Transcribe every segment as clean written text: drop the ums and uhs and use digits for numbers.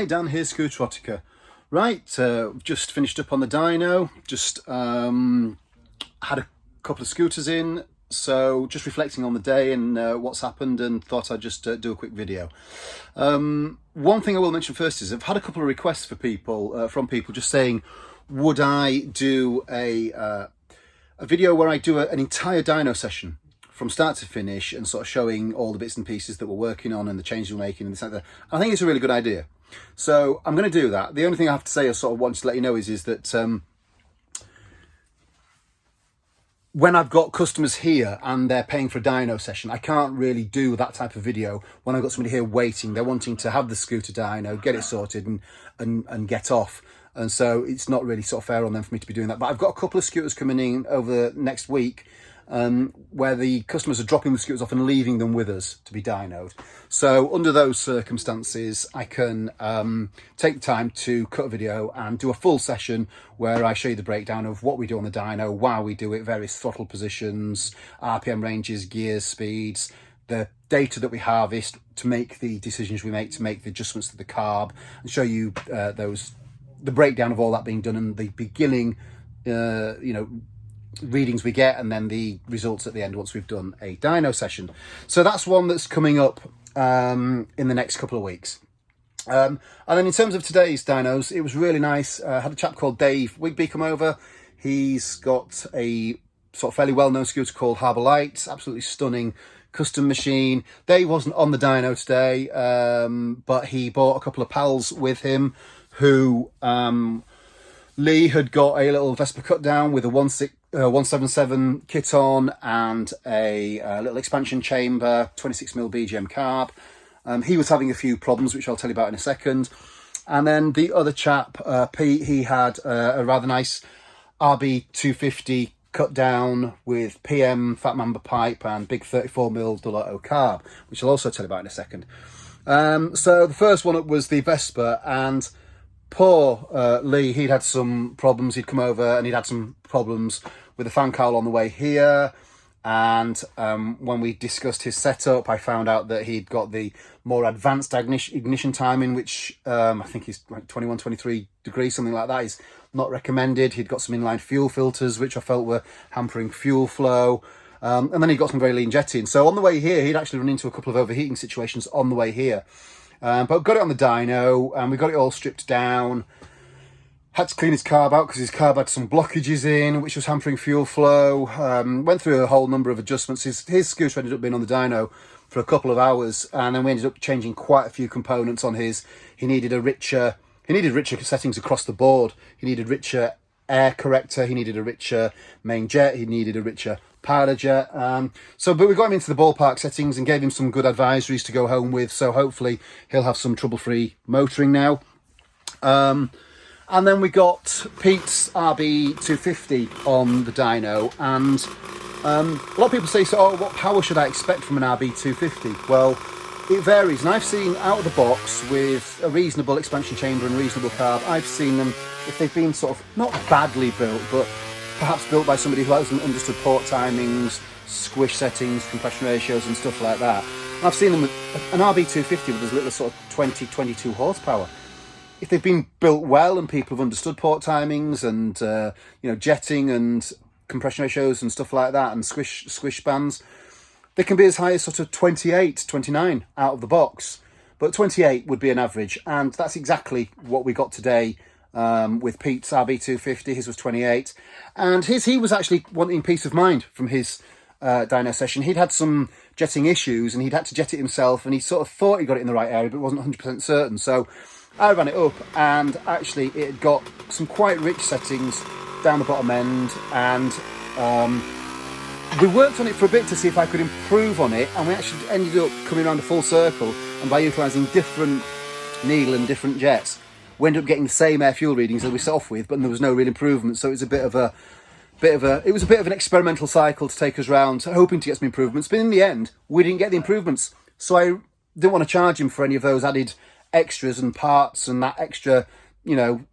Hi Dan, here's Scooterotica. Right, just finished up on the dyno, just had a couple of scooters in, so just reflecting on the day and what's happened, and thought I'd just do a quick video. One thing I will mention first is I've had a couple of requests for people, from people just saying, would I do a video where I do an entire dyno session from start to finish and sort of showing all the bits and pieces that we're working on and the changes we're making and this like that. I think it's a really good idea. So I'm going to do that. The only thing I have to say, I sort of wanted to let you know is that when I've got customers here and they're paying for a dyno session, I can't really do that type of video when I've got somebody here waiting. They're wanting to have the scooter dyno, get it sorted and get off. And so it's not really sort of fair on them for me to be doing that. But I've got a couple of scooters coming in over the next week where the customers are dropping the scooters off and leaving them with us to be dynoed. So under those circumstances, I can take the time to cut a video and do a full session where I show you the breakdown of what we do on the dyno, why we do it, various throttle positions, RPM ranges, gears, speeds, the data that we harvest to make the decisions we make, to make the adjustments to the carb, and show you the breakdown of all that being done and the beginning, readings we get, and then the results at the end once we've done a dyno session. So that's one that's coming up in the next couple of weeks. And then in terms of today's dynos, it was really nice. I had a chap called Dave Wigby come over. He's got a sort of fairly well-known scooter called Harbour Light, absolutely stunning custom machine. Dave wasn't on the dyno today, but he brought a couple of pals with him who Lee had got a little Vespa cut down with a 177 kit on and a little expansion chamber, 26mm BGM carb. He was having a few problems, which I'll tell you about in a second. And then the other chap, Pete, he had a rather nice RB250 cut down with PM fat mamba pipe and big 34mm double auto carb, which I'll also tell you about in a second. So the first one up was the Vespa, and poor Lee, he'd had some problems. He'd come over and he'd had some problems with the fan cowl on the way here. And when we discussed his setup, I found out that he'd got the more advanced ignition timing, which I think is like 21, 23 degrees, something like that, is not recommended. He'd got some inline fuel filters, which I felt were hampering fuel flow. And then he got some very lean jetting. So on the way here, he'd actually run into a couple of overheating situations on the way here. But got it on the dyno, and we got it all stripped down. Had to clean his carb out because his carb had some blockages in, which was hampering fuel flow. Went through a whole number of adjustments. His scooter ended up being on the dyno for a couple of hours, and then we ended up changing quite a few components on his. He needed richer settings across the board. He needed richer air corrector. He needed a richer main jet. He needed a richer powder jet. But we got him into the ballpark settings and gave him some good advisories to go home with. So hopefully he'll have some trouble-free motoring now. And then we got Pete's RB250 on the dyno, and a lot of people say, so, what power should I expect from an RB250? Well, it varies, and I've seen out of the box with a reasonable expansion chamber and reasonable carb, I've seen them, if they've been sort of not badly built, but perhaps built by somebody who hasn't understood port timings, squish settings, compression ratios and stuff like that. And I've seen them with an RB250 with as little as sort of 20, 22 horsepower. If they've been built well and people have understood port timings and jetting and compression ratios and stuff like that, and squish bands, they can be as high as sort of 28, 29 out of the box. But 28 would be an average, and that's exactly what we got today with Pete's RB250. His was 28, and he was actually wanting peace of mind from his dyno session. He'd had some jetting issues, and he'd had to jet it himself, and he sort of thought he got it in the right area, but wasn't 100% certain. So I ran it up, and actually it had got some quite rich settings down the bottom end, and we worked on it for a bit to see if I could improve on it, and we actually ended up coming around a full circle, and by utilising different needle and different jets, we ended up getting the same air fuel readings that we set off with, but there was no real improvement. So it was a bit of an experimental cycle to take us round, hoping to get some improvements, but in the end we didn't get the improvements. So I didn't want to charge him for any of those added extras and parts and that extra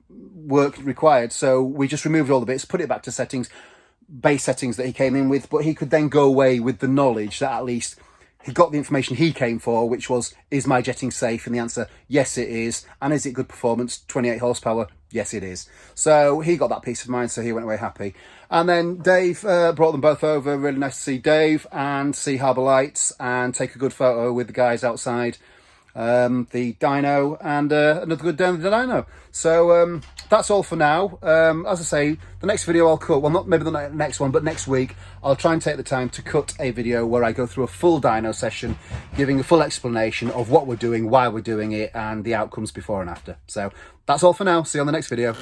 work required. So we just removed all the bits, put it back to settings, base settings that he came in with, but he could then go away with the knowledge that at least he got the information he came for, which was, is my jetting safe? And the answer, yes, it is. And is it good performance? 28 horsepower? Yes, it is. So he got that peace of mind, so he went away happy. And then Dave brought them both over. Really nice to see Dave and see Harbour Lights and take a good photo with the guys outside the dyno, and another good day on the dyno. So that's all for now. As I say, the next video I'll cut, well, not maybe the next one, but next week I'll try and take the time to cut a video where I go through a full dyno session, giving a full explanation of what we're doing, why we're doing it, and the outcomes before and after. So that's all for now. See you on the next video.